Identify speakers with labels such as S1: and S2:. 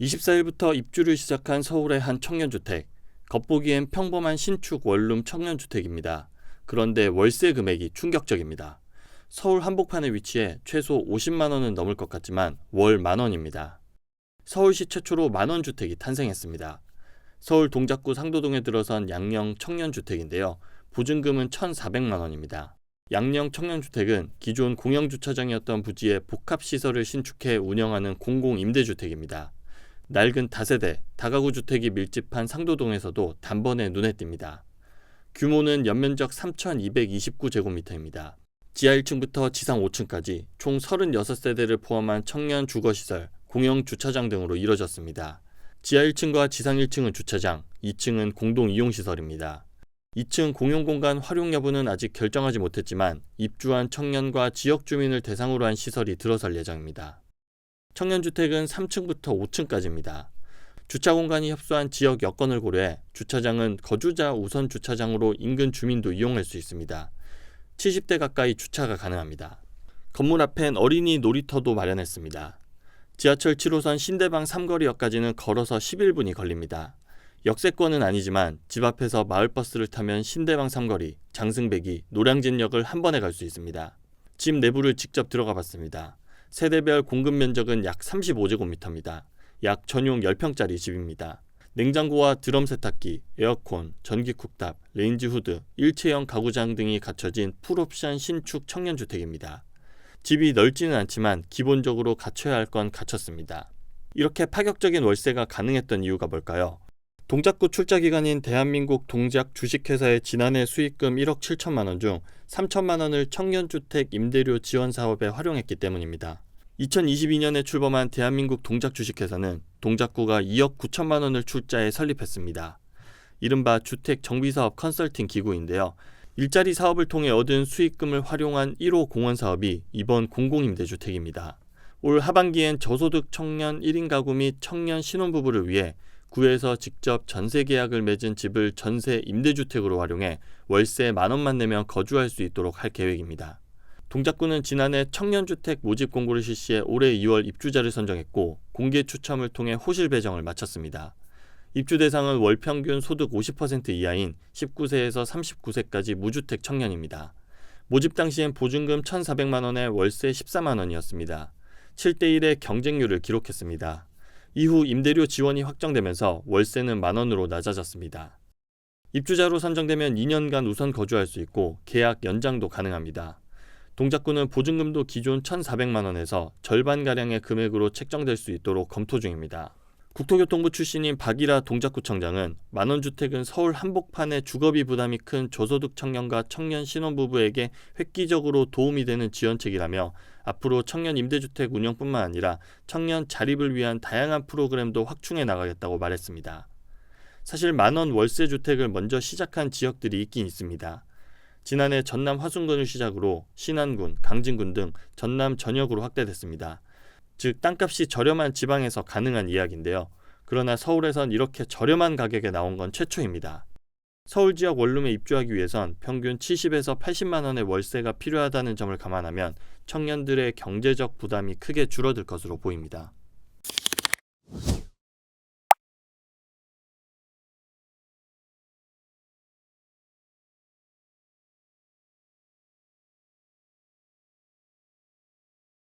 S1: 24일부터 입주를 시작한 서울의 한 청년주택. 겉보기엔 평범한 신축 원룸 청년주택입니다. 그런데 월세 금액이 충격적입니다. 서울 한복판에 위치해 최소 50만 원은 넘을 것 같지만 월 만원입니다. 서울시 최초로 만원 주택이 탄생했습니다. 서울 동작구 상도동에 들어선 양령 청년주택인데요. 보증금은 1,400만 원입니다. 양령 청년주택은 기존 공영주차장이었던 부지에 복합시설을 신축해 운영하는 공공임대주택입니다. 낡은 다세대, 다가구 주택이 밀집한 상도동에서도 단번에 눈에 띕니다. 규모는 연면적 3,229제곱미터입니다. 지하 1층부터 지상 5층까지 총 36세대를 포함한 청년 주거시설, 공영주차장 등으로 이뤄졌습니다. 지하 1층과 지상 1층은 주차장, 2층은 공동이용시설입니다. 2층 공용공간 활용 여부는 아직 결정하지 못했지만 입주한 청년과 지역 주민을 대상으로 한 시설이 들어설 예정입니다. 청년주택은 3층부터 5층까지입니다. 주차 공간이 협소한 지역 여건을 고려해 주차장은 거주자 우선 주차장으로 인근 주민도 이용할 수 있습니다. 70대 가까이 주차가 가능합니다. 건물 앞엔 어린이 놀이터도 마련했습니다. 지하철 7호선 신대방 삼거리역까지는 걸어서 11분이 걸립니다. 역세권은 아니지만 집 앞에서 마을버스를 타면 신대방 삼거리, 장승배기, 노량진역을 한 번에 갈 수 있습니다. 집 내부를 직접 들어가 봤습니다. 세대별 공급 면적은 약 35제곱미터입니다. 약 전용 10평짜리 집입니다. 냉장고와 드럼 세탁기, 에어컨, 전기 쿡탑, 레인지 후드, 일체형 가구장 등이 갖춰진 풀옵션 신축 청년주택입니다. 집이 넓지는 않지만 기본적으로 갖춰야 할 건 갖췄습니다. 이렇게 파격적인 월세가 가능했던 이유가 뭘까요? 동작구 출자기관인 대한민국 동작 주식회사의 지난해 수익금 1억 7천만 원 중 3천만 원을 청년주택 임대료 지원 사업에 활용했기 때문입니다. 2022년에 출범한 대한민국 동작 주식회사는 동작구가 2억 9천만 원을 출자해 설립했습니다. 이른바 주택 정비사업 컨설팅 기구인데요. 일자리 사업을 통해 얻은 수익금을 활용한 1호 공원 사업이 이번 공공임대주택입니다. 올 하반기엔 저소득 청년 1인 가구 및 청년 신혼부부를 위해 구에서 직접 전세 계약을 맺은 집을 전세 임대주택으로 활용해 월세 만원만 내면 거주할 수 있도록 할 계획입니다. 동작구는 지난해 청년주택 모집 공고를 실시해 올해 2월 입주자를 선정했고 공개 추첨을 통해 호실 배정을 마쳤습니다. 입주 대상은 월 평균 소득 50% 이하인 19세에서 39세까지 무주택 청년입니다. 모집 당시엔 보증금 1,400만 원에 월세 14만 원이었습니다. 7대1의 경쟁률을 기록했습니다. 이후 임대료 지원이 확정되면서 월세는 만원으로 낮아졌습니다. 입주자로 선정되면 2년간 우선 거주할 수 있고 계약 연장도 가능합니다. 동작구는 보증금도 기존 1,400만 원에서 절반가량의 금액으로 책정될 수 있도록 검토 중입니다. 국토교통부 출신인 박일아 동작구청장은 만원주택은 서울 한복판의 주거비 부담이 큰 저소득 청년과 청년 신혼부부에게 획기적으로 도움이 되는 지원책이라며 앞으로 청년 임대주택 운영뿐만 아니라 청년 자립을 위한 다양한 프로그램도 확충해 나가겠다고 말했습니다. 사실 만원 월세 주택을 먼저 시작한 지역들이 있긴 있습니다. 지난해 전남 화순군을 시작으로 신안군, 강진군 등 전남 전역으로 확대됐습니다. 즉 땅값이 저렴한 지방에서 가능한 이야기인데요. 그러나 서울에선 이렇게 저렴한 가격에 나온 건 최초입니다. 서울 지역 원룸에 입주하기 위해선 평균 70에서 80만 원의 월세가 필요하다는 점을 감안하면 청년들의 경제적 부담이 크게 줄어들 것으로 보입니다.